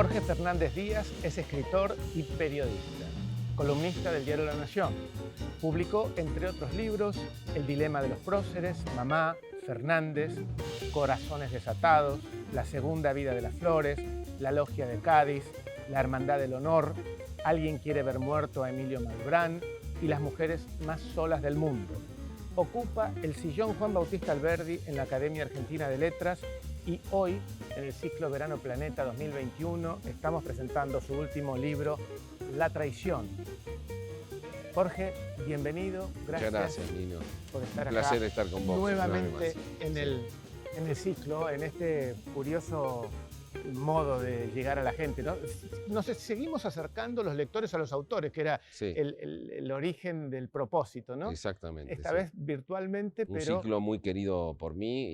Jorge Fernández Díaz es escritor y periodista, columnista del diario La Nación. Publicó, entre otros libros, El dilema de los próceres, Mamá, Fernández, Corazones desatados, La segunda vida de las flores, La logia de Cádiz, La hermandad del honor, Alguien quiere ver muerto a Emilio Malbrán y Las mujeres más solas del mundo. Ocupa el sillón Juan Bautista Alberdi en la Academia Argentina de Letras y hoy, en el ciclo Verano Planeta 2021, estamos presentando su último libro, La traición. Jorge, bienvenido. Muchas gracias, Nino. Por estar Un placer estar con vos. nuevamente en el ciclo, en este curioso modo de llegar a la gente, ¿no? Nos seguimos acercando los lectores a los autores, que era Sí. el origen del propósito, ¿no? Exactamente. Esta sí. vez virtualmente, Un pero ciclo muy querido por mí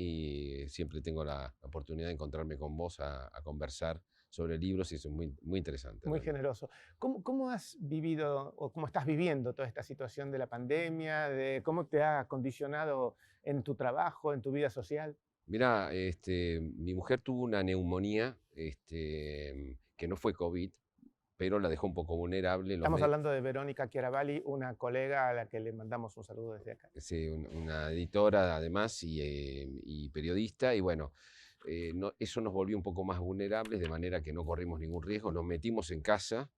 y siempre tengo la oportunidad de encontrarme con vos a conversar sobre libros y eso es muy interesante. muy realmente. generoso. ¿Cómo has vivido o cómo estás viviendo toda esta situación de la pandemia? ¿Cómo te ha condicionado en tu trabajo, en tu vida social? Mirá, mi mujer tuvo una neumonía que no fue COVID, pero la dejó un poco vulnerable. Estamos hablando de Verónica Chiaravalli, una colega a la que le mandamos un saludo desde acá. Sí, una editora además y periodista, y bueno, eso nos volvió un poco más vulnerables, de manera que no corrimos ningún riesgo, nos metimos en casa.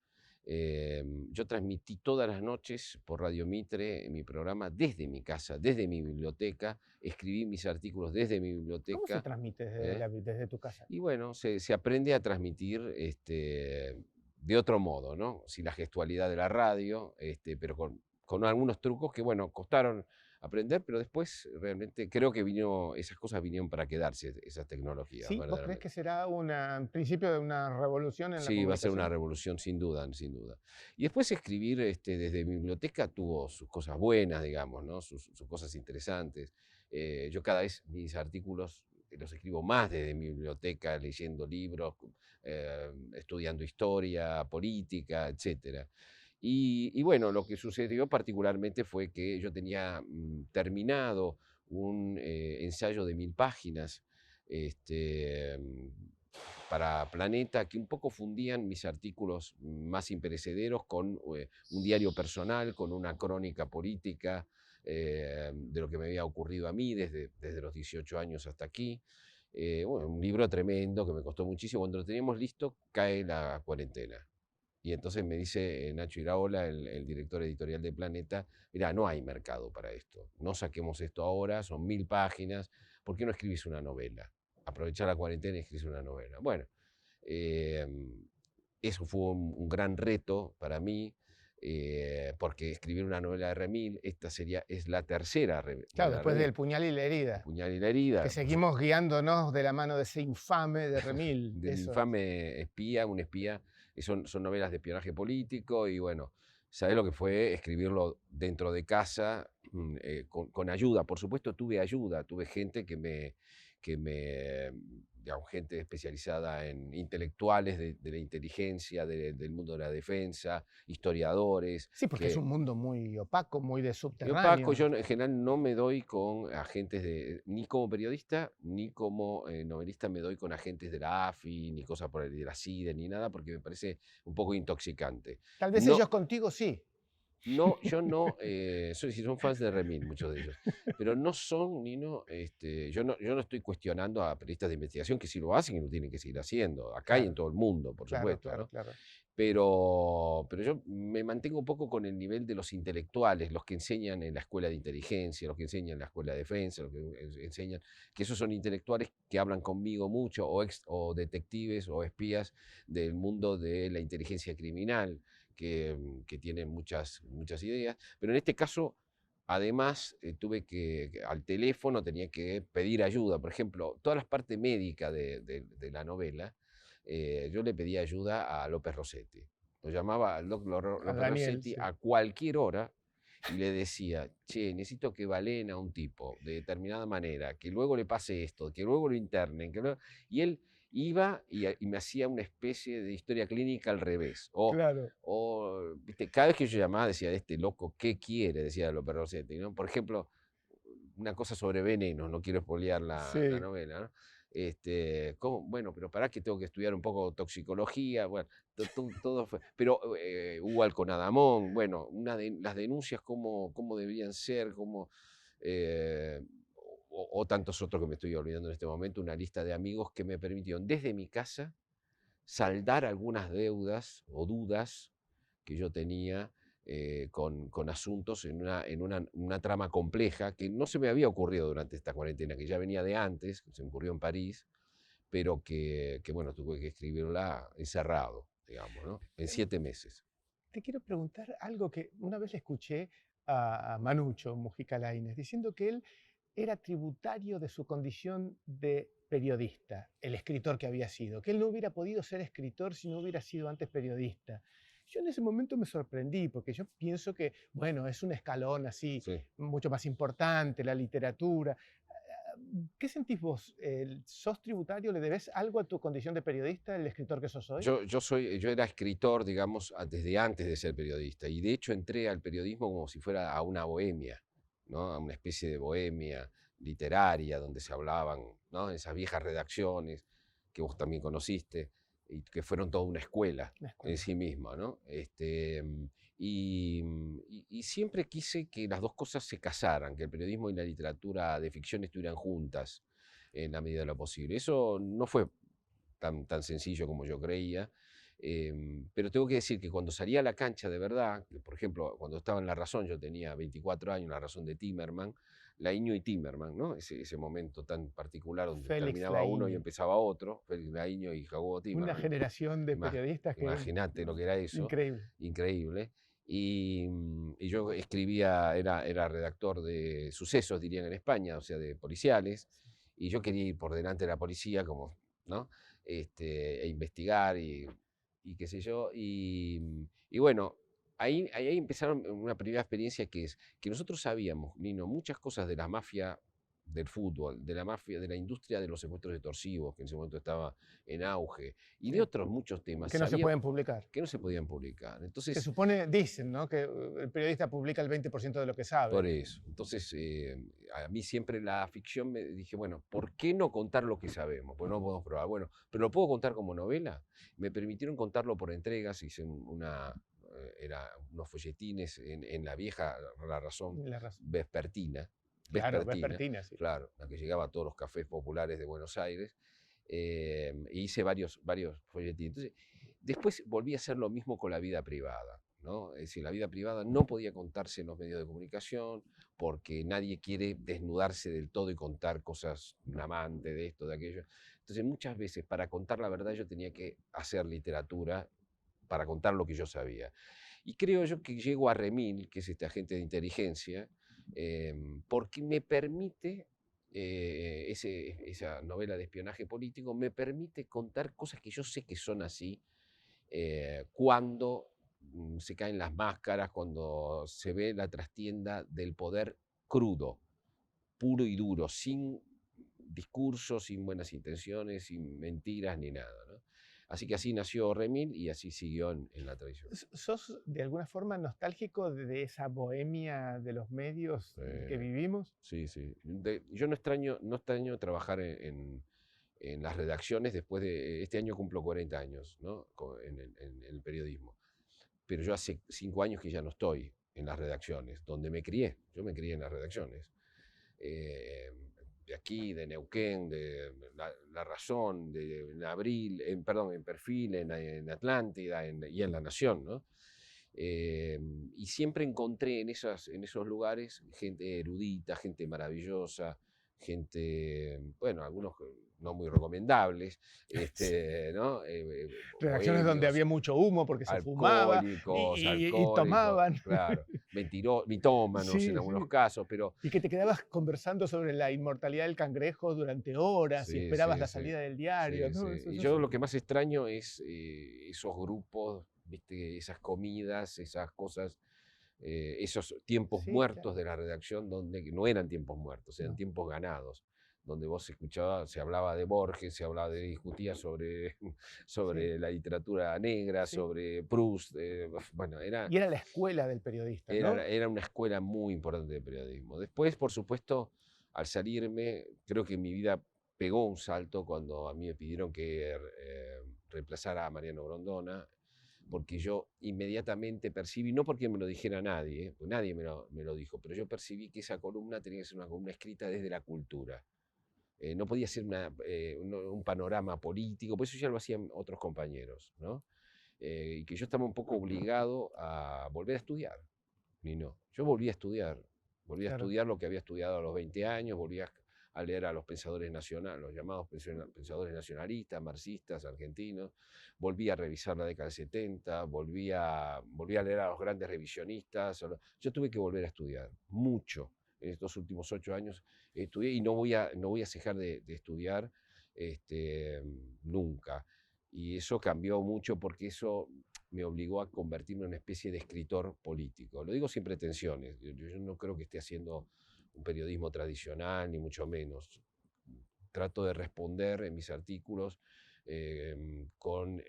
Yo transmití todas las noches por Radio Mitre en mi programa desde mi casa, desde mi biblioteca, escribí mis artículos desde mi ¿Cómo se biblioteca. transmite desde tu casa? Y bueno, se aprende a transmitir de otro modo, ¿no? Sin la gestualidad de la radio, pero con algunos trucos que, bueno, costaron aprender, pero después realmente creo que esas cosas vinieron para quedarse, esas tecnologías. ¿Sí? ¿Vos crees Verdaderamente. que será un principio de una revolución en la Sí, va a ser una comunicación? revolución sin duda, sin duda. Y después escribir desde mi biblioteca tuvo sus cosas buenas, digamos, ¿no? Sus cosas interesantes. Yo cada vez mis artículos los escribo más desde mi biblioteca, leyendo libros, estudiando historia, política, etcétera. Y bueno, lo que sucedió particularmente fue que yo tenía terminado un ensayo de 1000 páginas, este, mm, para Planeta, que un poco fundían mis artículos más imperecederos con un diario personal, con una crónica política de lo que me había ocurrido a mí desde los 18 años hasta aquí. Bueno, un libro tremendo que me costó muchísimo. Cuando lo teníamos listo, cae la cuarentena. Y entonces me dice Nacho Iraola, el director editorial de Planeta, mira, no hay mercado para esto, no saquemos esto ahora, son 1000 páginas, ¿por qué no escribís una novela? Aprovechar la cuarentena y escribís una novela. Bueno, eh, eso fue un gran reto para mí, porque escribir una novela de Remil, es la tercera Claro, novela de después Remil, del Puñal y la herida. Puñal y la herida, Que seguimos guiándonos de la mano de ese infame de Remil. del Eso. infame espía, un espía, son novelas de espionaje político y bueno, ¿sabés lo que fue escribirlo dentro de casa, con ayuda? Por supuesto tuve ayuda, tuve gente digamos, gente especializada en intelectuales de la inteligencia, del mundo de la defensa, historiadores. Sí, porque es un mundo muy opaco, muy de Yo, subterráneo. Paco, yo en general no me doy con agentes ni como periodista, ni como novelista me doy con agentes de la AFI, ni cosas por el de la CIDE, ni nada, porque me parece un poco intoxicante. Tal vez No, ellos contigo sí. no, yo no, si son fans de Remil, muchos de ellos, pero no son, ni no, yo no estoy cuestionando a periodistas de investigación que si lo hacen y lo tienen que seguir haciendo, acá y en Claro, todo el mundo, por claro, supuesto, claro, ¿no? claro. Pero yo me mantengo un poco con el nivel de los intelectuales, los que enseñan en la escuela de inteligencia, los que enseñan en la escuela de defensa, los que enseñan, que esos son intelectuales que hablan conmigo mucho, o detectives o espías del mundo de la inteligencia criminal, que tienen muchas ideas. Pero en este caso, además, tuve al teléfono tenía que pedir ayuda. Por ejemplo, todas las partes médicas de la novela, yo le pedí ayuda a López Rossetti. Lo llamaba al doctor A López Daniel, Rossetti sí. a cualquier hora y le decía, che, necesito que balen a un tipo de determinada manera, que luego le pase esto, que luego lo internen. Y él iba y me hacía una especie de historia clínica al revés. Claro. ¿Viste? Cada vez que yo llamaba decía, este loco, ¿qué quiere? Decía López Rossetti, ¿no? Por ejemplo, una cosa sobre veneno, no quiero espolear la Sí. novela, ¿no? Bueno, pero pará que tengo que estudiar un poco toxicología, bueno, todo fue. Pero hubo Alconadamón, bueno, las denuncias, cómo debían ser, eh, o tantos otros que me estoy olvidando en este momento, una lista de amigos que me permitieron desde mi casa saldar algunas deudas o dudas que yo tenía con asuntos en una trama compleja que no se me había ocurrido durante esta cuarentena, que ya venía de antes, que se me ocurrió en París, pero que bueno, tuve que escribirla encerrado, digamos, ¿no? En Eh, 7 meses. Te quiero preguntar algo que una vez le escuché a Manucho Mujica Lainez, diciendo que él era tributario de su condición de periodista, el escritor que había sido, que él no hubiera podido ser escritor si no hubiera sido antes periodista. Yo en ese momento me sorprendí, porque yo pienso que, bueno, es un escalón así, Sí. mucho más importante, la literatura. ¿Qué sentís vos? ¿Sos tributario? ¿Le debes algo a tu condición de periodista, el escritor que sos hoy? Yo era escritor, digamos, desde antes de ser periodista, y de hecho entré al periodismo como si fuera a una bohemia, ¿no? A una especie de bohemia literaria donde se hablaban, ¿no? Esas viejas redacciones que vos también conociste y que fueron toda una escuela Una en escuela. sí misma, ¿no? Y siempre quise que las dos cosas se casaran, que el periodismo y la literatura de ficción estuvieran juntas en la medida de lo posible. Eso no fue tan sencillo como yo creía. Pero tengo que decir que cuando salía a la cancha de verdad, que por ejemplo, cuando estaba en La Razón, yo tenía 24 años, La Razón de Timerman, Lainho y Timerman, ¿no? Ese momento tan particular donde Félix terminaba uno y Laínez. empezaba otro, Félix Lainho y Jacobo Una Timerman. generación de periodistas que... Imagínate lo que era eso, Increíble. increíble. Y yo escribía, era redactor de sucesos, dirían en España, o sea, de policiales, y yo quería ir por delante de la policía, como, ¿no? E investigar y qué sé yo. Y bueno, ahí empezaron una primera experiencia que es que nosotros sabíamos, Nino, muchas cosas de la mafia del fútbol, de la mafia, de la industria de los secuestros extorsivos, que en ese momento estaba en auge, y de Sí, otros muchos temas, que no se sabía pueden publicar. que no se podían publicar. Se Entonces, supone, dicen, ¿no? Que el periodista publica el 20% de lo que por sabe. eso. Entonces, a mí siempre la ficción me dije, bueno, ¿por qué no contar lo que sabemos? Pues no podemos probar. Bueno, pero lo puedo contar como novela. Me permitieron contarlo por entregas, hice era unos folletines en la vieja La Razón La razón. vespertina, Claro, vespertina, vespertina, sí. claro, la que llegaba a todos los cafés populares de Buenos Aires. E hice varios folletines. Entonces, después volví a hacer lo mismo con la vida privada, ¿no? Es decir, la vida privada no podía contarse en los medios de comunicación porque nadie quiere desnudarse del todo y contar cosas, un amante, de esto, de aquello. Entonces, muchas veces para contar la verdad yo tenía que hacer literatura para contar lo que yo sabía. Y creo yo que llego a Remil, que es este agente de inteligencia, porque me permite, esa novela de espionaje político, me permite contar cosas que yo sé que son así, cuando se caen las máscaras, cuando se ve la trastienda del poder crudo, puro y duro, sin discursos, sin buenas intenciones, sin mentiras ni nada, ¿no? Así que así nació Remil y así siguió en la tradición. ¿Sos de alguna forma nostálgico de esa bohemia de los medios que vivimos? Sí, sí. Yo no extraño trabajar en las redacciones después de, este año cumplo 40 años, ¿no? En el periodismo. Pero yo hace 5 años que ya no estoy en las redacciones, donde me crié. Yo me crié en las redacciones. eh, de aquí, de Neuquén, de La Razón, en Abril, perdón, en Perfil, en Atlántida y en La Nación, ¿no? Y siempre encontré en esos lugares gente erudita, gente maravillosa, gente, bueno, algunos no muy recomendables, Sí. ¿no? Redacciones donde Bohemios, había mucho humo porque se fumaba alcohólicos, y tomaban. claro, mitómanos en Sí, algunos sí. casos, pero Y que te quedabas conversando sobre la inmortalidad del cangrejo durante horas y sí, esperabas sí, la sí, salida del diario, sí, ¿no? sí. Y Eso yo sí. lo que más extraño es esos grupos, ¿viste? Esas comidas, esas cosas, esos tiempos Sí, claro. muertos de la redacción, donde no eran tiempos muertos, eran No. tiempos ganados, donde vos escuchabas, se hablaba de Borges, discutía sobre, Sí, sobre la literatura negra, sí. sobre Proust, bueno, era, Y era la escuela del periodista, era, ¿no? era una escuela muy importante de periodismo. Después, por supuesto, al salirme, creo que mi vida pegó un salto cuando a mí me pidieron que reemplazara a Mariano Grondona, porque yo inmediatamente percibí, no porque me lo dijera nadie, porque nadie me lo dijo, pero yo percibí que esa columna tenía que ser una columna escrita desde la cultura. No podía ser un panorama político, por eso ya lo hacían otros compañeros, ¿no? Y que yo estaba un poco obligado a volver a estudiar. Y no, yo volví a Claro. estudiar lo que había estudiado a los 20 años, volví a leer a los pensadores nacionales, los llamados pensadores nacionalistas, marxistas, argentinos, volví a revisar la década del 70, volví a leer a los grandes revisionistas. Yo tuve que volver a estudiar mucho. En estos últimos 8 años estudié y no voy a cejar de estudiar nunca. Y eso cambió mucho porque eso me obligó a convertirme en una especie de escritor político. Lo digo sin pretensiones. Yo no creo que esté haciendo un periodismo tradicional, ni mucho menos. Trato de responder en mis artículos con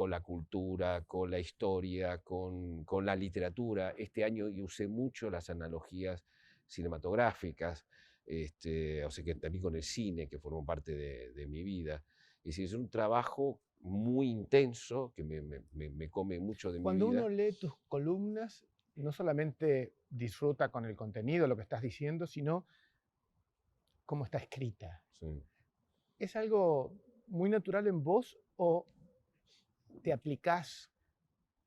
la cultura, con la historia, con la literatura. Este año yo usé mucho las analogías cinematográficas, o sea que también con el cine, que formó parte de mi vida. Es decir, es un trabajo muy intenso que me come mucho de mi Cuando uno vida. lee tus columnas, no solamente disfruta con el contenido, lo que estás diciendo, sino cómo está escrita. Sí. ¿Es algo muy natural en vos o te aplicás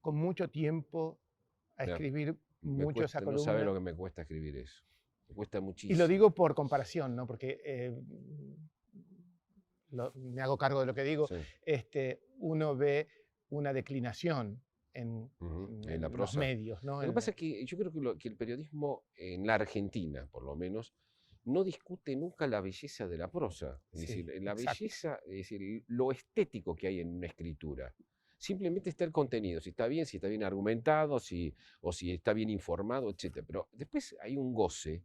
con mucho tiempo a Mira, escribir me mucho esa cuesta, no sabe columna? lo que me cuesta escribir eso. Me cuesta Y lo muchísimo. digo por comparación, ¿no? Porque me hago cargo de lo que digo. Sí. Uno ve una declinación En la en los prosa. medios, ¿no? Lo que pasa es que yo creo que el periodismo en la Argentina, por lo menos, no discute nunca la belleza de la prosa. Es Sí, decir, la exacto. belleza, es decir, lo estético que hay en una escritura. Simplemente está el contenido, si está bien argumentado, o si está bien informado, etc. Pero después hay un goce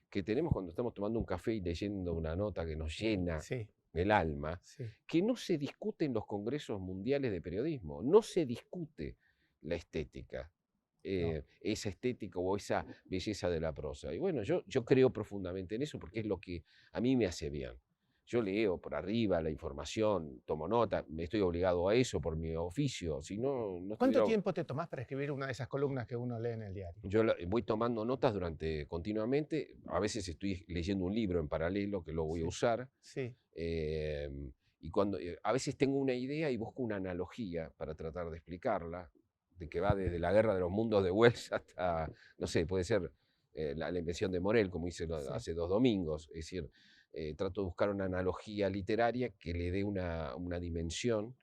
que tenemos cuando estamos tomando un café y leyendo una nota que nos llena Sí, el alma, sí. que no se discute en los congresos mundiales de periodismo, no se discute la estética, No. esa estética o esa belleza de la prosa. Y bueno, yo creo profundamente en eso porque es lo que a mí me hace bien. Yo leo por arriba la información, tomo nota, me estoy obligado a eso por mi oficio, si no, no ¿Cuánto estuviera. tiempo te tomás para escribir una de esas columnas que uno lee en el diario? Yo voy tomando notas continuamente, a veces estoy leyendo un libro en paralelo que lo voy a Sí, usar, sí, y a veces tengo una idea y busco una analogía para tratar de explicarla, de que va desde la guerra de los mundos de Wells hasta, no sé, puede ser la invención de Morel, como hice sí. hace 2 domingos. Es decir, trato de buscar una analogía literaria que le dé una dimensión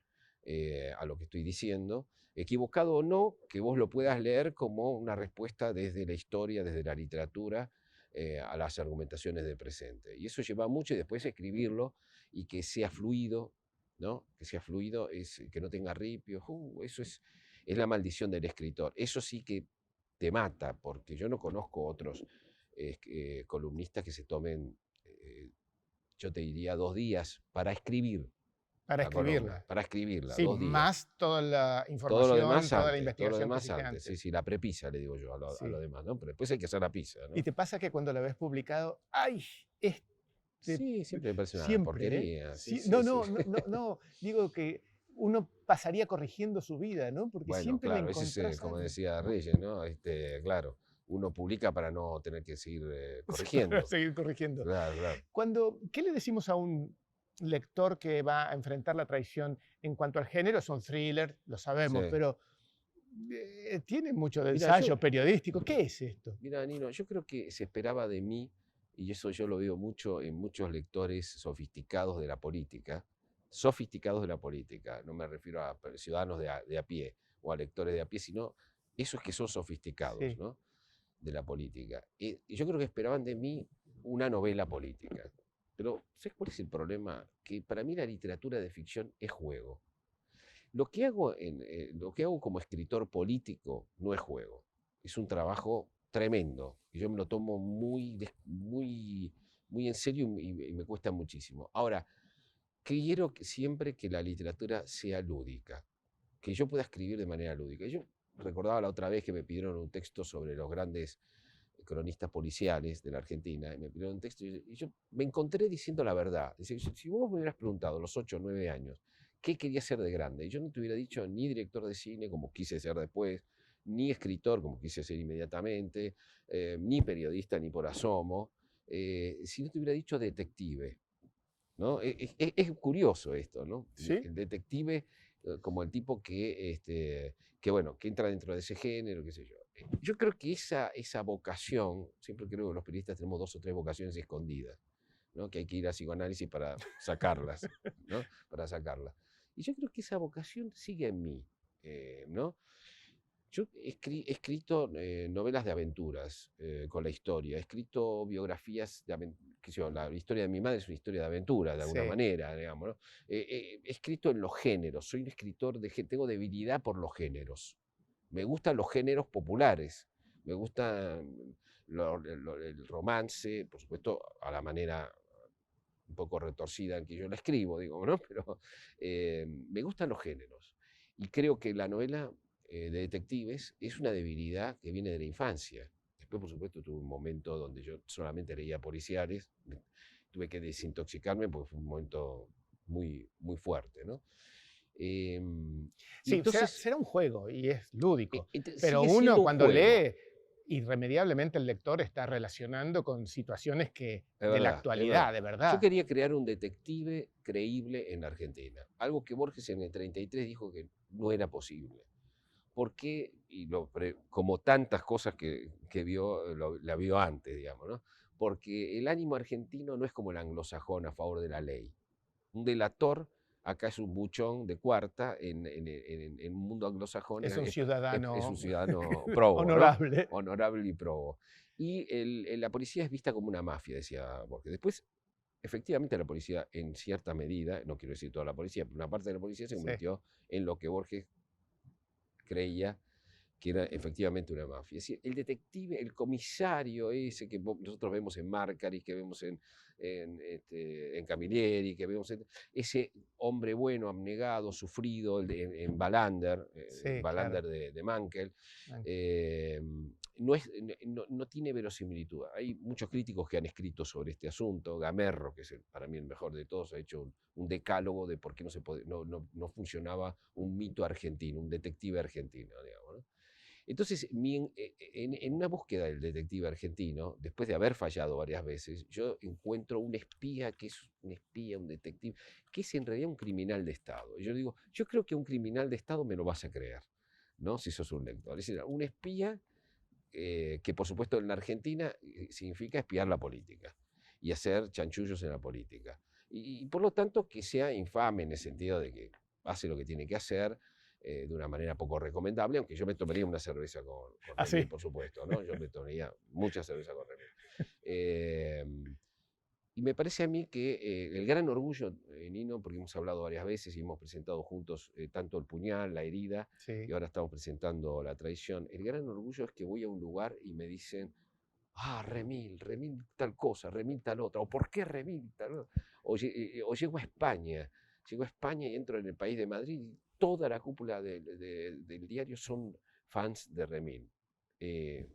a lo que estoy diciendo, equivocado o no, que vos lo puedas leer como una respuesta desde la historia, desde la literatura, a las argumentaciones del presente. Y eso lleva mucho, y después escribirlo y que sea fluido, ¿no? Que sea fluido, que no tenga ripios. Eso es la maldición del escritor. Eso sí que te mata, porque yo no conozco otros columnistas que se tomen, yo te diría, 2 días para escribir Para la columna, escribirla. para escribirla, Sí, 2 días. más toda la Todo lo información, demás toda la antes, todo lo investigación que demás hiciste antes. Sí, antes. sí, la prepisa, le digo yo a lo Sí. demás, ¿no? Pero después hay que hacer la pizza, ¿Y ¿no? te pasa que cuando la ves publicado, ay, este, Sí, siempre me parece una siempre, ¿eh? porquería. Sí, Sí, sí, no, sí. no, no, no, no, digo que uno pasaría corrigiendo su vida, ¿no? Porque Bueno, siempre le claro, ese es, encontrás como algo. decía Reyes, ¿no? Claro, uno publica para no tener que seguir Para corrigiendo. seguir corrigiendo. Claro, claro. ¿Qué le decimos a un lector que va a enfrentar la traición en cuanto al género? Son thrillers, lo Sí. sabemos, pero tiene mucho de Mira, ensayo periodístico. ¿Qué es esto? Nino, yo creo que se esperaba de mí, y eso yo lo veo mucho en muchos lectores sofisticados de la política, no me refiero a ciudadanos de a pie o a lectores de a pie, sino esos que son sofisticados, Sí, ¿no? De la política. Y yo creo que esperaban de mí una novela política. Pero, ¿sabes cuál es el problema? Que para mí la literatura de ficción es juego. Lo que hago como escritor político no es juego. Es un trabajo tremendo. Y yo me lo tomo muy, muy en serio y me cuesta muchísimo. Ahora, quiero siempre que la literatura sea lúdica, que yo pueda escribir de manera lúdica. Yo recordaba la otra vez que me pidieron un texto sobre los grandes cronistas policiales de la Argentina, y me pidieron un texto, y yo me encontré diciendo la verdad. Dice, si vos me hubieras preguntado a los 8 o 9 años qué quería ser de grande, y yo no te hubiera dicho ni director de cine, como quise ser después, ni escritor, como quise ser inmediatamente, ni periodista, ni por asomo, si no te hubiera dicho detective, ¿no? Es curioso esto, ¿no? ¿Sí? El detective como el tipo bueno, que entra dentro de ese género, qué sé yo. Yo creo que esa vocación, siempre creo que los periodistas tenemos 2 o 3 vocaciones escondidas, ¿no? Que hay que ir a psicoanálisis para sacarlas, ¿no? Para sacarlas. Y yo creo que esa vocación sigue en mí, ¿no? Yo he escrito novelas de aventuras con la historia, he escrito biografías qué sé yo, la historia de mi madre es una historia de aventura, de alguna Sí. manera, digamos, ¿no? He escrito en los géneros, soy un escritor tengo debilidad por los géneros. Me gustan los géneros populares, me gusta el romance, por supuesto, a la manera un poco retorcida en que yo la escribo, digo, ¿no? Pero me gustan los géneros. Y creo que la novela de detectives es una debilidad que viene de la infancia. Después, por supuesto, tuve un momento donde yo solamente leía policiales, tuve que desintoxicarme porque fue un momento muy, muy fuerte, ¿no? Y Sí, entonces, será un juego y es lúdico, pero sigue uno siendo un cuando juego, lee, irremediablemente el lector está relacionando con situaciones es de la verdad, es verdad. actualidad, de Yo verdad. quería crear un detective creíble en la Argentina, algo que Borges en el 33 dijo que no era posible. ¿Por qué? Como tantas cosas que vio, la vio antes, digamos, ¿no? Porque el ánimo argentino no es como el anglosajón a favor de la ley. Un delator acá es un buchón de cuarta, en un mundo anglosajón Es un es un ciudadano ciudadano probo, ¿no? honorable. Honorable y probo. Y la policía es vista como una mafia, decía Borges. Después, efectivamente, la policía, en cierta medida, no quiero decir toda la policía, pero una parte de la policía se Sí. convirtió en lo que Borges creía que era efectivamente una mafia. Es decir, el detective, el comisario ese que nosotros vemos en Marcari, que vemos en Camilleri, que vemos ese hombre bueno, abnegado, sufrido, en Wallander, Sí, claro. Wallander de Mankell, eh, no tiene verosimilitud. Hay muchos críticos que han escrito sobre este asunto. Gamerro, que es para mí el mejor de todos, ha hecho un decálogo de por qué no funcionaba un mito argentino, un detective argentino, digamos, ¿no? Entonces, en una búsqueda del detective argentino, después de haber fallado varias veces, yo encuentro un espía que es un espía, un detective, que es en realidad un criminal de Estado. Y yo digo, yo creo que un criminal de Estado me lo vas a creer, ¿no? Si sos un lector. Es decir, un espía que por supuesto en la Argentina significa espiar la política y hacer chanchullos en la política. Y por lo tanto que sea infame en el sentido de que hace lo que tiene que hacer de una manera poco recomendable, aunque yo me tomaría una cerveza con Remil, Así. por supuesto, ¿no? Yo me tomaría mucha cerveza con Remil. Eh, y me parece a mí que el gran orgullo, Nino, porque hemos hablado varias veces y hemos presentado juntos tanto El Puñal, La Herida, y Sí. ahora estamos presentando La Traición, el gran orgullo es que voy a un lugar y me dicen, Remil tal cosa, Remil tal otra, o ¿por qué Remil tal otra? O llego a España y entro en el país de Madrid y toda la cúpula del diario son fans de Remil. Eh,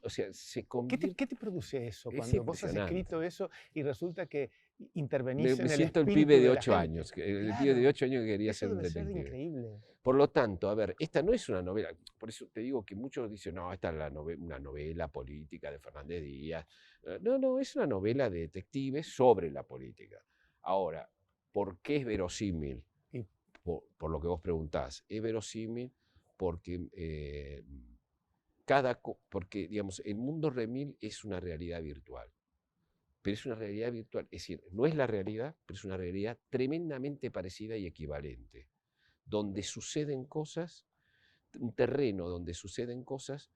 o sea, se convierte, ¿Qué te produce eso es cuando vos has escrito impresionante. eso y resulta que intervenís Me en el siento el pibe espíritu de de la 8 gente? años, el pibe de Claro, 8 años que quería eso ser un debe ser detective. increíble. Por lo tanto, a ver, esta no es una novela, por eso te digo que muchos dicen, no, esta es una novela política de Fernández Díaz. No, no, es una novela de detectives sobre la política. Ahora, ¿por qué es verosímil? Y Por lo que vos preguntás. Es verosímil porque, porque, digamos, el mundo Remil es una realidad virtual. Pero es una realidad virtual, es decir, no es la realidad, pero es una realidad tremendamente parecida y equivalente, donde suceden cosas, un terreno donde suceden cosas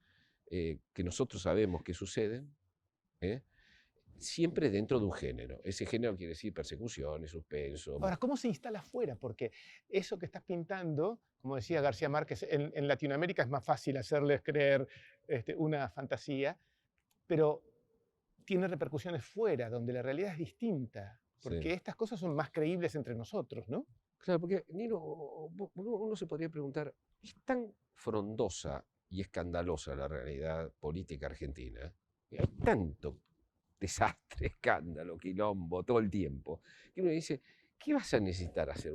que nosotros sabemos que suceden, ¿eh? Siempre dentro de un género. Ese género quiere decir persecuciones, suspenso. ahora, ¿cómo se instala afuera? Porque eso que estás pintando, como decía García Márquez, en Latinoamérica es más fácil hacerles creer una fantasía, pero tiene repercusiones fuera, donde la realidad es distinta, Sí. porque estas cosas son más creíbles entre nosotros, ¿no? Claro, porque Nino, uno se podría preguntar, ¿es tan frondosa y escandalosa la realidad política argentina, y hay tanto desastre, escándalo, quilombo, todo el tiempo, que uno dice, ¿qué vas a necesitar hacer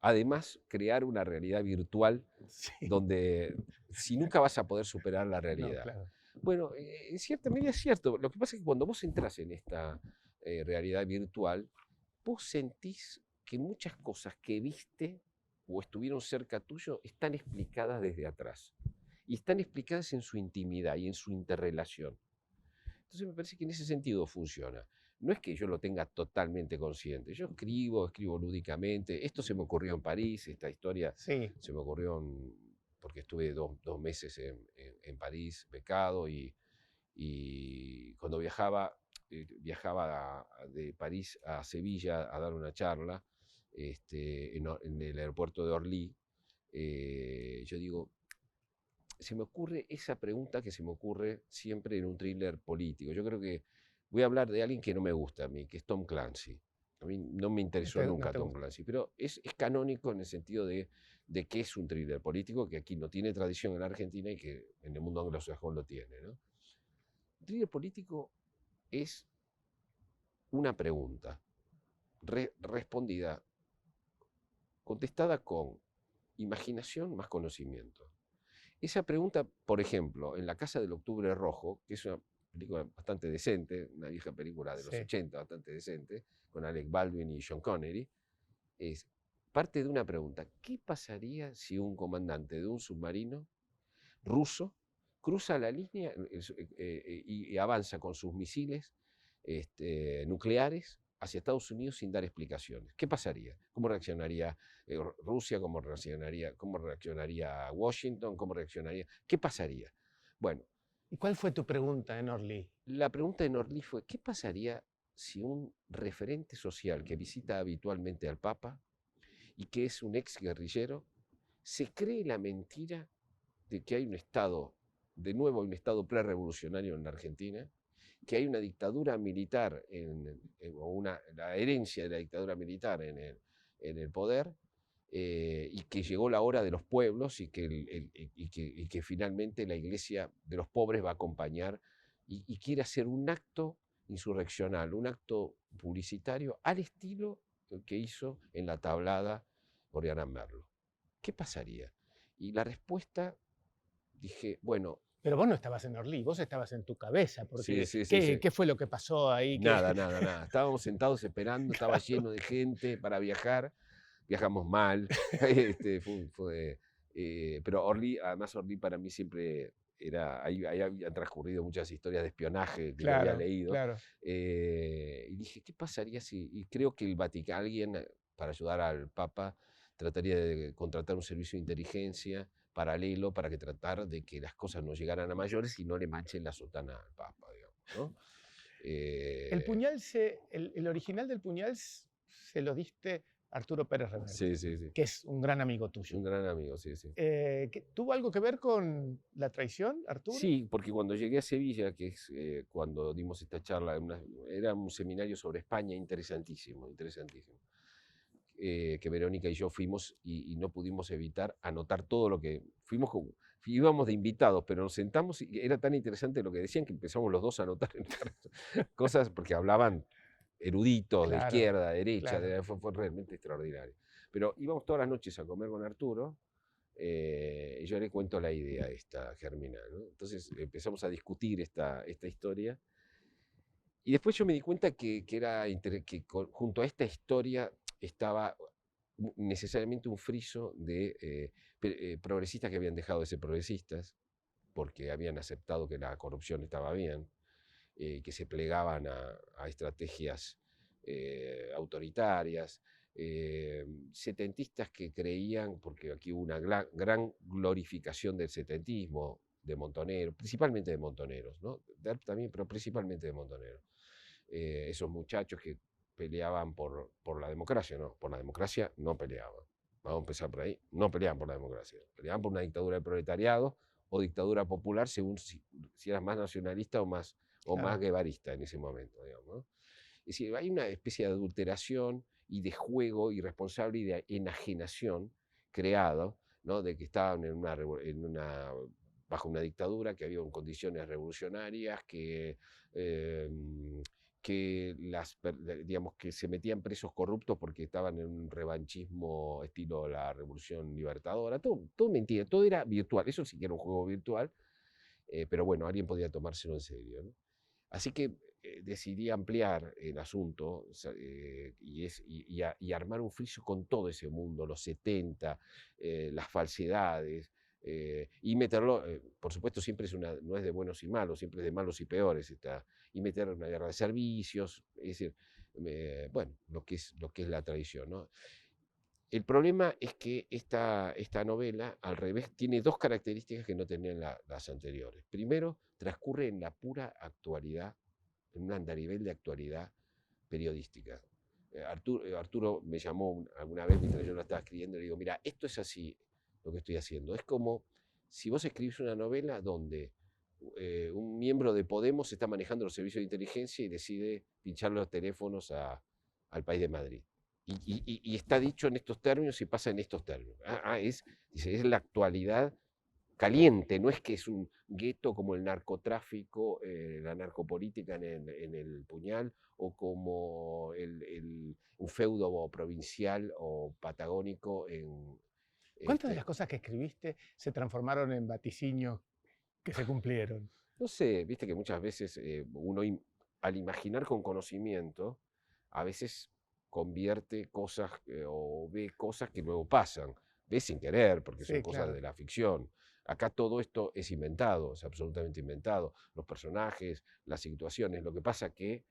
además, crear una realidad virtual Sí. donde si nunca vas a poder superar la No, realidad? claro. Bueno, en cierta medida es cierto. Lo que pasa es que cuando vos entras en esta realidad virtual, vos sentís que muchas cosas que viste o estuvieron cerca tuyo están explicadas desde atrás. Y están explicadas en su intimidad y en su interrelación. Entonces me parece que en ese sentido funciona. No es que yo lo tenga totalmente consciente. Yo escribo lúdicamente. Esto se me ocurrió en París, esta historia Sí. se me ocurrió porque estuve dos meses en París, becado, y cuando viajaba de París a Sevilla a dar una charla en el aeropuerto de Orly. Yo digo, se me ocurre esa pregunta que se me ocurre siempre en un thriller político. Yo creo que voy a hablar de alguien que no me gusta a mí, que es Tom Clancy. A mí no me interesó No nunca te Tom gusta. Clancy, pero es canónico en el sentido de que es un thriller político que aquí no tiene tradición en la Argentina y que en el mundo anglosajón lo tiene, ¿no? Un thriller político es una pregunta respondida, contestada con imaginación más conocimiento. Esa pregunta, por ejemplo, en La Casa del Octubre Rojo, que es una película bastante decente, una vieja película de los Sí. 80, bastante decente, con Alec Baldwin y Sean Connery, es parte de una pregunta. ¿Qué pasaría si un comandante de un submarino ruso cruza la línea y avanza con sus misiles nucleares hacia Estados Unidos sin dar explicaciones? ¿Qué pasaría? ¿Cómo reaccionaría Rusia? ¿Cómo reaccionaría Washington? ¿Cómo reaccionaría? ¿Qué pasaría? Bueno, ¿Y cuál fue tu pregunta en Orly? la pregunta de Norlí fue, ¿qué pasaría si un referente social que visita habitualmente al Papa y que es un ex guerrillero se cree la mentira de que hay un Estado, de nuevo hay un Estado prerevolucionario en la Argentina, que hay una dictadura militar, la herencia de la dictadura militar en el poder, y que llegó la hora de los pueblos y que finalmente la iglesia de los pobres va a acompañar y quiere hacer un acto insurreccional, un acto publicitario al estilo que hizo en la tablada Oriana Merlo. ¿Qué pasaría? Y la respuesta, dije, bueno, Pero vos no estabas en Orly, vos estabas en tu cabeza, sí, porque sí, sí, sí. ¿qué fue lo que pasó ahí? Nada, nada, nada. Estábamos sentados esperando, estaba lleno de gente para viajar. Viajamos mal. Pero Orly, además Orly para mí siempre ahí habían transcurrido muchas historias de espionaje que yo había Claro, leído. claro. Y dije, ¿qué pasaría si? Y creo que el Vaticano, alguien para ayudar al Papa, trataría de contratar un servicio de inteligencia paralelo para que tratar de que las cosas no llegaran a mayores y no le manchen la sotana al Papa, digamos, ¿no? El puñal, el original del puñal se lo diste a Arturo Pérez Reverte, Sí, sí, sí. que es un gran amigo tuyo. Un gran amigo, sí, sí. ¿Tuvo algo que ver con la traición, Arturo? Sí, porque cuando llegué a Sevilla, que es cuando dimos esta charla, era un seminario sobre España interesantísimo, interesantísimo, que Verónica y yo fuimos y no pudimos evitar anotar todo lo que íbamos de invitados, pero nos sentamos y era tan interesante lo que decían que empezamos los dos a anotar cosas porque hablaban eruditos de Claro, izquierda, derecha, claro. fue realmente extraordinario. Pero íbamos todas las noches a comer con Arturo. Y yo le cuento la idea esta germinal, ¿no? Entonces empezamos a discutir esta historia. Y después yo me di cuenta junto a esta historia estaba necesariamente un friso de progresistas que habían dejado de ser progresistas porque habían aceptado que la corrupción estaba bien, que se plegaban a estrategias autoritarias, setentistas que creían, porque aquí hubo una gran glorificación del setentismo, de Montoneros, principalmente de Montoneros, ¿no? De Arp también, pero principalmente de Montoneros. Esos muchachos que peleaban por la democracia, ¿no? Por la democracia no peleaban. Vamos a empezar por ahí. No peleaban por la democracia. Peleaban por una dictadura del proletariado o dictadura popular, según si eras más nacionalista o más Claro. guevarista en ese momento, digamos, ¿no? Es decir, hay una especie de adulteración y de juego irresponsable y de enajenación creado ¿no? De que estaban bajo una dictadura, que había condiciones revolucionarias, eh, digamos, que se metían presos corruptos porque estaban en un revanchismo estilo la Revolución Libertadora. Todo mentira, todo era virtual. Eso sí que era un juego virtual, pero bueno, alguien podía tomárselo en serio, ¿no? Así que decidí ampliar el asunto, y armar un friso con todo ese mundo, los 70, las falsedades, y meterlo, por supuesto, no es de buenos y malos, siempre es de malos y peores, y meter una guerra de servicios, es decir, bueno, lo que es la tradición, ¿no? El problema es que esta novela, al revés, tiene dos características que no tenían las anteriores. Primero, transcurre en la pura actualidad, en un andarivel de actualidad periodística. Arturo me llamó alguna vez mientras yo lo estaba escribiendo y le digo, mira, esto es así lo que estoy haciendo. Es como si vos escribís una novela donde un miembro de Podemos está manejando los servicios de inteligencia y decide pinchar los teléfonos al país de Madrid. Y está dicho en estos términos y pasa en estos términos. Dice, es la actualidad caliente, no es que es un gueto como el narcotráfico, la narcopolítica en el Puñal, o como un feudo provincial o patagónico en... ¿Cuántas de las cosas que escribiste se transformaron en vaticinios que se cumplieron? No sé, viste que muchas veces uno al imaginar con conocimiento, a veces convierte cosas o ve cosas que luego pasan. Ve sin querer, porque son Sí, cosas claro. de la ficción. Acá todo esto es inventado, es absolutamente inventado. Los personajes, las situaciones. Lo que pasa que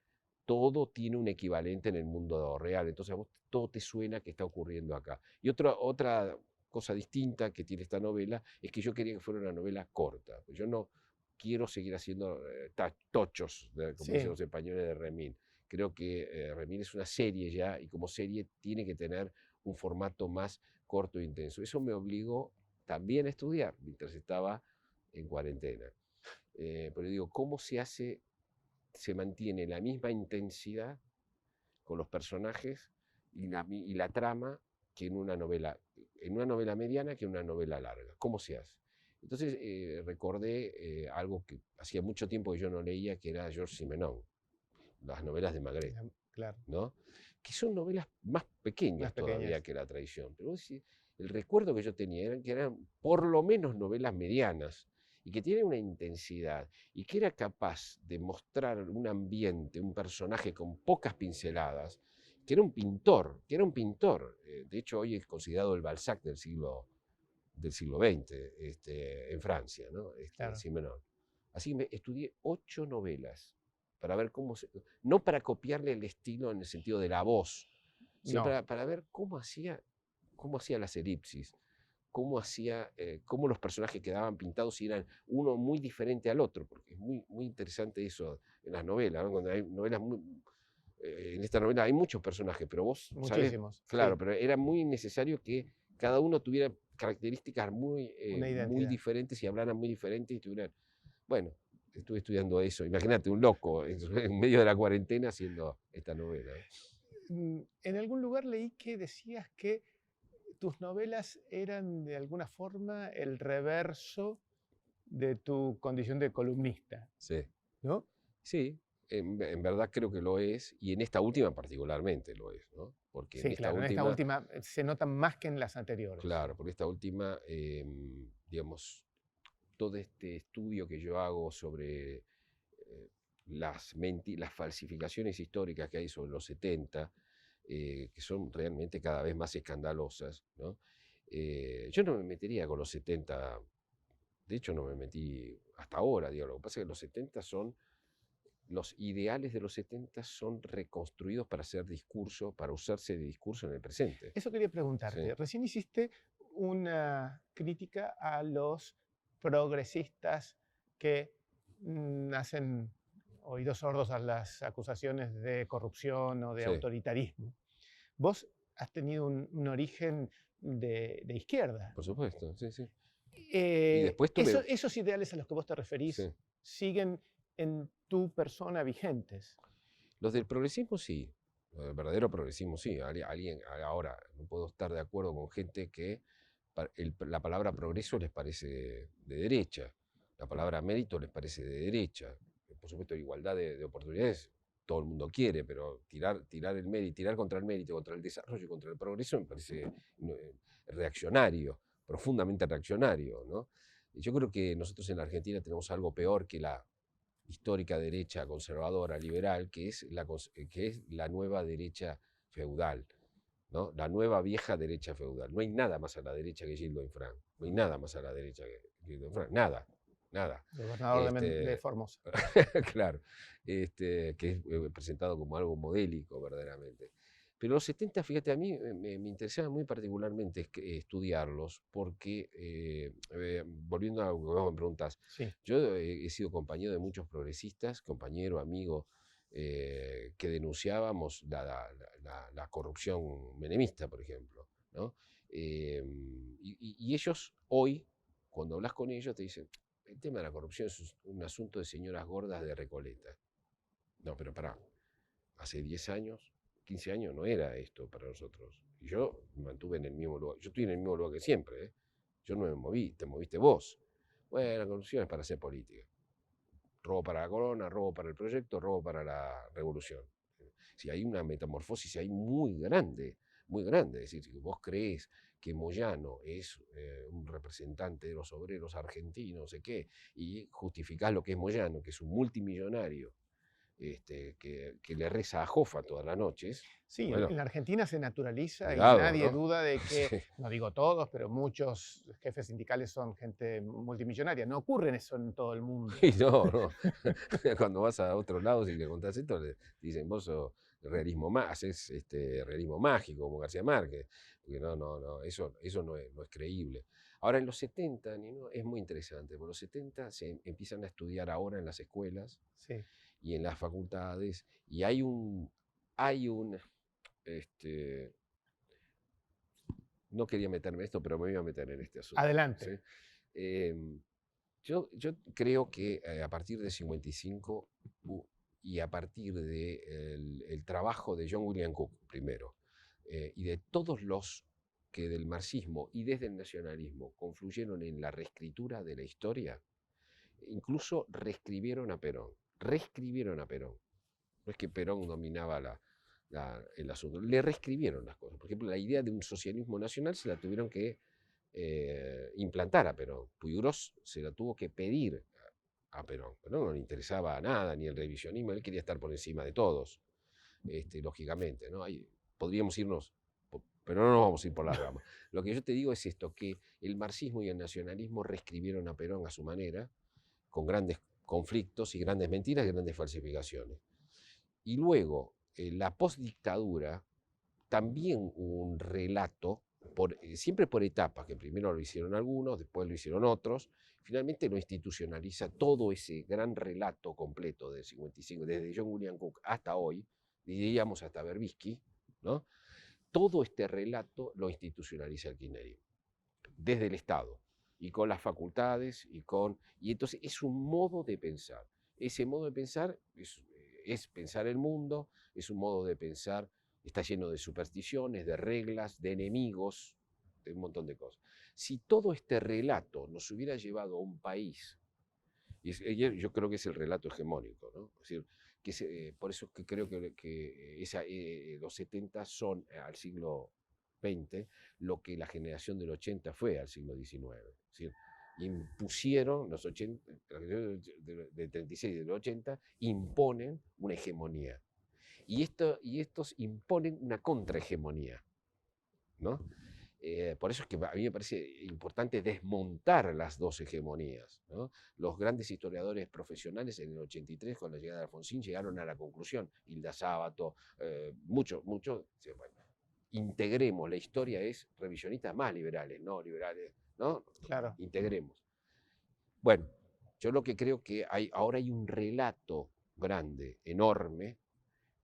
todo tiene un equivalente en el mundo real. Entonces a vos todo te suena que está ocurriendo acá. Y otra cosa distinta que tiene esta novela es que yo quería que fuera una novela corta. Yo no quiero seguir haciendo tochos, como dicen Sí. los españoles, de Remín. Creo que Remín es una serie ya, y como serie tiene que tener un formato más corto e intenso. Eso me obligó también a estudiar mientras estaba en cuarentena. Pero digo, ¿cómo se mantiene la misma intensidad con los personajes y la trama que en una novela mediana que en una novela larga? ¿Cómo se hace? Entonces recordé algo que hacía mucho tiempo que yo no leía, que era Georges Simenon, las novelas de Maigret, Claro, ¿no? Que son novelas más más pequeñas pequeñas. todavía que la tradición. Pero el recuerdo que yo tenía era que eran por lo menos novelas medianas y que tienen una intensidad y que era capaz de mostrar un ambiente, un personaje con pocas pinceladas, que era un pintor. De hecho, hoy es considerado el Balzac del siglo XX, en Francia, ¿no? Claro. Simenon. Así que estudié 8 novelas para ver no para copiarle el estilo en el sentido de la voz, sino No. para ver cómo hacía las elipsis, cómo los personajes quedaban pintados y eran uno muy diferente al otro, porque es muy, muy interesante eso en las novelas, ¿no? Cuando hay novelas en esta novela hay muchos personajes, pero vos sabés, Muchísimos, claro, sí. pero era muy necesario que cada uno tuviera características Una muy identidad. diferentes y hablaran muy diferentes y tuvieran, bueno, estuve estudiando eso. Imagínate, un loco en medio de la cuarentena haciendo esta novela. En algún lugar leí que decías que tus novelas eran de alguna forma el reverso de tu condición de columnista, Sí, ¿no? sí, en verdad creo que lo es, y en esta última particularmente lo es, ¿no? Porque en Sí, esta claro, en esta última, última se nota más que en las anteriores. claro, porque esta última, digamos, todo este estudio que yo hago sobre las falsificaciones históricas que hay sobre los 70, que son realmente cada vez más escandalosas, ¿no? Yo no me metería con los 70, de hecho no me metí hasta ahora, digo, lo que pasa es que los ideales de los 70 son reconstruidos para hacer discurso, para usarse de discurso en el presente. Eso quería Sí, preguntarte. Recién hiciste una crítica a los progresistas que hacen oídos sordos a las acusaciones de corrupción o de sí, autoritarismo. Vos has tenido un origen de izquierda. por supuesto, sí, sí. Y después Esos ideales a los que vos te referís sí. siguen en tu persona vigentes. Los del progresismo sí, los del verdadero progresismo sí. Alguien ahora no puedo estar de acuerdo con gente que la palabra progreso les parece de derecha, la palabra mérito les parece de derecha. Por supuesto, igualdad de oportunidades todo el mundo quiere, pero tirar el mérito, tirar contra el mérito, contra el desarrollo y contra el progreso me parece reaccionario, profundamente reaccionario, ¿no? Y yo creo que nosotros en la Argentina tenemos algo peor que la histórica derecha conservadora, liberal, que es la nueva derecha feudal, ¿no? La nueva vieja derecha feudal. No hay nada más a la derecha que Gildo Infran. No hay nada más a la derecha que Gildo Infran. Nada, nada. Gobernador de Formosa. Claro, que es presentado como algo modélico verdaderamente. Pero los 70, fíjate, a mí me interesaba muy particularmente estudiarlos porque, volviendo a lo que vos me preguntás, Sí. yo he sido compañero de muchos progresistas, compañero, amigo, que denunciábamos la corrupción menemista, por ejemplo, ¿no? Y ellos hoy, cuando hablas con ellos, te dicen, el tema de la corrupción es un asunto de señoras gordas de Recoleta. No, pero pará, hace 10 años, 15 años no era esto para nosotros. Y yo me mantuve en el mismo lugar. Yo estoy en el mismo lugar que siempre, ¿eh? Yo no me moví, te moviste vos. Bueno, la corrupción es para hacer política. Robo para la corona, robo para el proyecto, robo para la revolución. Si hay una metamorfosis ahí muy grande, muy grande. Es decir, si vos creés que Moyano es un representante de los obreros argentinos, no sé qué, y justificás lo que es Moyano, que es un multimillonario, que le reza a Jofa todas las noches. Sí, Bueno, en la Argentina se naturaliza y cuidado, nadie ¿no? duda de que, Sí. no digo todos, pero muchos jefes sindicales son gente multimillonaria. No ocurre eso en todo el mundo. Y no, no. Cuando vas a otros lados y le contás esto, le dicen, vos sos haces realismo mágico, como García Márquez. Porque no, eso no es creíble. Ahora, en los 70, Nino, es muy interesante, porque los 70 se empiezan a estudiar ahora en las escuelas Sí. y en las facultades, y hay un, no quería meterme en esto, pero me voy a meter en este asunto. Adelante. ¿Sí? Em, yo creo que a partir de 55 y a partir del trabajo de John William Cook, primero, y de todos los que del marxismo y desde el nacionalismo confluyeron en la reescritura de la historia, incluso reescribieron a Perón. Reescribieron a Perón. No es que Perón dominaba el asunto, le reescribieron las cosas. Por ejemplo, la idea de un socialismo nacional se la tuvieron que implantar a Perón. Puiggrós se la tuvo que pedir a Perón. Perón no le interesaba nada, ni el revisionismo, él quería estar por encima de todos, lógicamente, ¿no? Podríamos irnos, pero no nos vamos a ir por las ramas. Lo que yo te digo es esto, que el marxismo y el nacionalismo reescribieron a Perón a su manera, con grandes conflictos y grandes mentiras y grandes falsificaciones. Y luego, la postdictadura, también hubo un relato, siempre por etapas, que primero lo hicieron algunos, después lo hicieron otros, finalmente lo institucionaliza todo ese gran relato completo del 55, desde John William Cook hasta hoy, diríamos hasta Berbisky, ¿no? Todo este relato lo institucionaliza el kirchnerismo, desde el Estado, y con las facultades, y entonces es un modo de pensar. Ese modo de pensar es pensar el mundo, es un modo de pensar, está lleno de supersticiones, de reglas, de enemigos, de un montón de cosas. Si todo este relato nos hubiera llevado a un país, y yo creo que es el relato hegemónico, ¿no? Es decir, por eso que creo que los 70 son al siglo XX lo que la generación del 80 fue al siglo XIX. Es decir, impusieron los 80, del 36 y del 80, imponen una hegemonía. Y estos imponen una contrahegemonía, ¿no? Por eso es que a mí me parece importante desmontar las dos hegemonías, ¿no? Los grandes historiadores profesionales en el 83, con la llegada de Alfonsín, llegaron a la conclusión, Hilda Sábato, muchos, bueno, integremos, la historia es revisionistas más liberales, no liberales, ¿no? Claro. Integremos. Bueno, yo lo que creo que ahora hay un relato grande, enorme,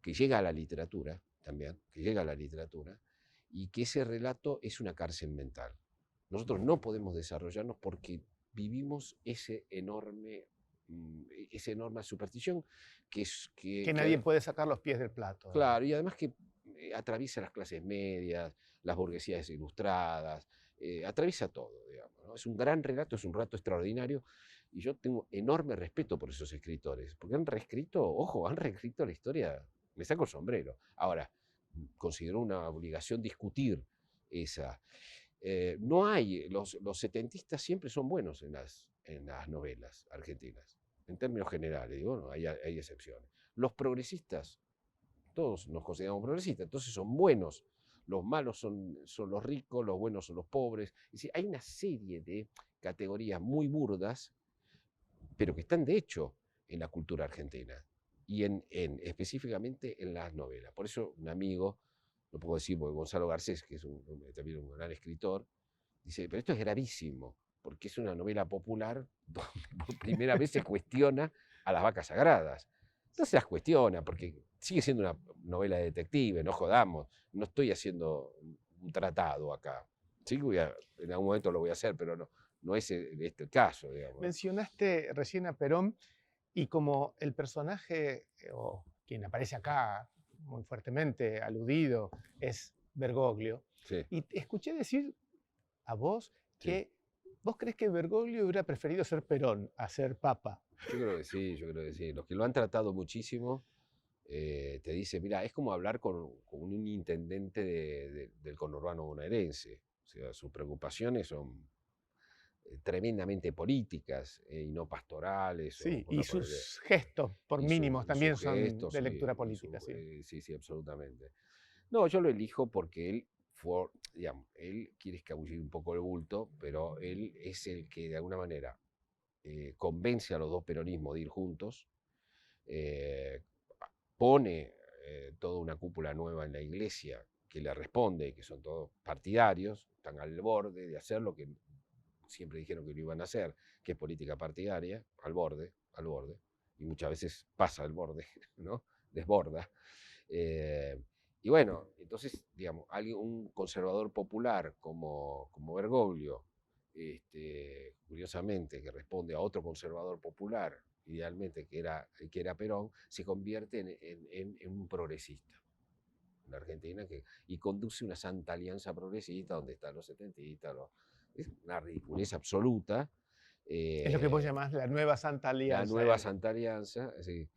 que llega a la literatura también, y que ese relato es una cárcel mental. Nosotros no podemos desarrollarnos porque vivimos esa enorme superstición Que nadie puede sacar los pies del plato. Claro, y además que atraviesa las clases medias, las burguesías ilustradas, atraviesa todo, digamos, ¿no? Es un gran relato, es un relato extraordinario, y yo tengo enorme respeto por esos escritores, porque han reescrito, ojo, han reescrito la historia, me saco el sombrero. Ahora, considero una obligación discutir esa. No hay, los setentistas siempre son buenos en las novelas argentinas, en términos generales, digo, no, hay excepciones. Los progresistas, todos nos consideramos progresistas, entonces son buenos. Los malos son los ricos, los buenos son los pobres. Es decir, hay una serie de categorías muy burdas, pero que están de hecho en la cultura argentina y específicamente en las novelas. Por eso un amigo, no puedo decir porque Gonzalo Garcés, que es también un gran escritor, dice, pero esto es gravísimo, porque es una novela popular donde por primera vez se cuestiona a las vacas sagradas. No se las cuestiona, porque sigue siendo una novela de detective, no jodamos, no estoy haciendo un tratado acá. Sí, en algún momento lo voy a hacer, pero no es este el caso, digamos. Mencionaste recién a Perón y como el personaje, o quien aparece acá muy fuertemente aludido, es Bergoglio. Sí, Y te escuché decir a vos sí. que vos crees que Bergoglio hubiera preferido ser Perón a ser Papa. Yo creo que sí, yo creo que sí. Los que lo han tratado muchísimo te dicen, mira, es como hablar con un intendente del conurbano bonaerense. O sea, sus preocupaciones son tremendamente políticas y no pastorales o Sí, y cosas por el sus gestos, por mínimos, y también sus son gestos, de lectura y política, sí. sí, sí, absolutamente. No, yo lo elijo porque él fue, digamos, él quiere escabullir un poco el bulto, pero él es el que de alguna manera convence a los dos peronismos de ir juntos, eh, pone toda una cúpula nueva en la iglesia que le responde, que son todos partidarios, están al borde de hacer lo que siempre dijeron que lo iban a hacer, que es política partidaria, al borde, y muchas veces pasa al borde, ¿no? Desborda. Eh, y bueno, entonces, digamos, un conservador popular como Bergoglio, curiosamente, que responde a otro conservador popular, idealmente que era Perón, se convierte en un progresista en la Argentina y conduce una santa alianza progresista donde están los setentistas, es una ridiculez absoluta. Es lo que vos Eh, llamás la nueva Santa la Alianza. nueva Santa Alianza, sí,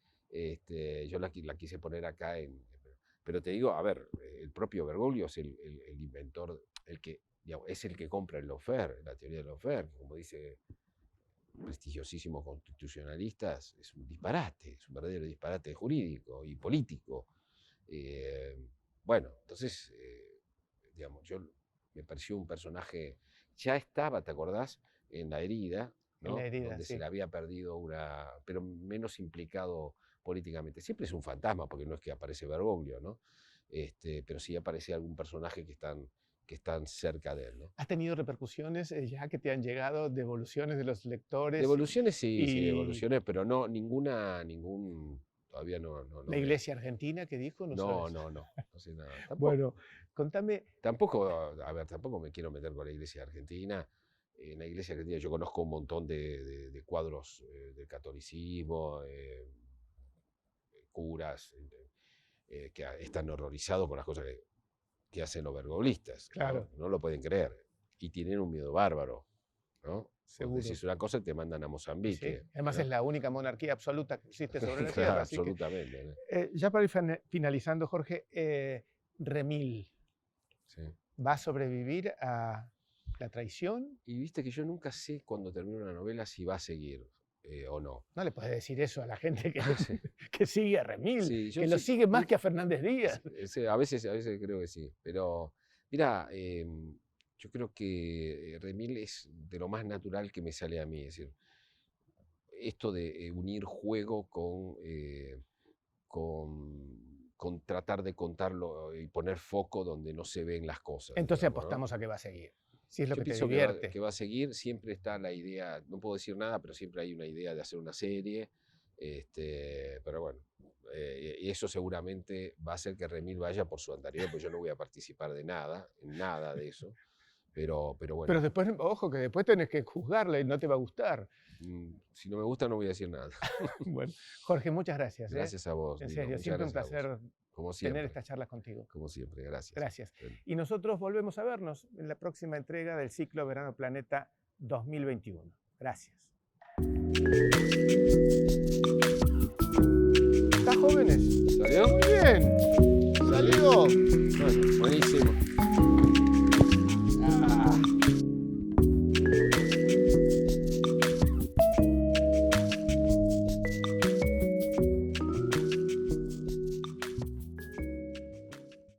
yo la quise poner acá pero te digo, a ver, el propio Bergoglio es el inventor, el que, digamos, es el que compra el lawfare, la teoría del lawfare, que como dice prestigiosísimos constitucionalistas, es un disparate, es un verdadero disparate jurídico y político. Eh, bueno, entonces, digamos, me pareció un personaje, ya estaba, ¿te acordás? En La Herida, En la ¿no? herida, Donde se sí. le había perdido pero menos implicado políticamente. Siempre es un fantasma, porque no es que aparece Bergoglio, ¿no? Pero sí aparece algún personaje que están cerca de él, ¿no? ¿Has tenido repercusiones ya que te han llegado devoluciones de los lectores Devoluciones sí, sí, y devoluciones, pero no, todavía no la iglesia argentina que dijo? No no, sabes. no, no sé nada. Bueno, contame, A ver, tampoco me quiero meter con la iglesia argentina. En la iglesia argentina yo conozco un montón de cuadros del catolicismo, curas que están horrorizados con las cosas que hacen los bergolistas, ¿no? claro, No lo pueden creer. Y tienen un miedo bárbaro, ¿no? Vos seguro. decís una cosa y te mandan a Sí. Mozambique, Además es ¿no? la única monarquía absoluta que existe sobre la Claro, Tierra. Así que, absolutamente, ¿no? ya para ir finalizando, Jorge, Remil, Sí. ¿va a sobrevivir a la traición? Y viste que yo nunca sé cuando termino una novela si va a seguir o no. No le puedes decir eso a la gente Sí, que sigue a Remil, sí, yo que lo sí, sigue más que a Fernández Díaz. sí, a veces creo que sí, pero mira, yo creo que Remil es de lo más natural que me sale a mí, es decir, esto de unir juego con tratar de contarlo y poner foco donde no se ven las cosas, Entonces digamos, ¿no? apostamos a que va a seguir, si es lo Yo que te pienso divierte. que va a seguir, siempre está la idea, no puedo decir nada, pero siempre hay una idea de hacer una serie, pero bueno, y eso seguramente va a hacer que Remil vaya por su anterior, pues yo no voy a participar de nada, en nada de eso, Pero bueno, Pero después, ojo, que después tenés que juzgarla y no te va a gustar. si no me gusta no voy a decir nada. Bueno, Jorge, muchas gracias. Gracias a vos. En Lino, serio, muchas siempre un gracias a vos. placer Como tener siempre, estas charlas contigo. como siempre, gracias. Gracias. Bueno. Y nosotros volvemos a vernos en la próxima entrega del ciclo Verano Planeta 2021. Gracias. ¿Estás jóvenes? ¿Salió? Muy bien. Salió. Bueno, buenísimo.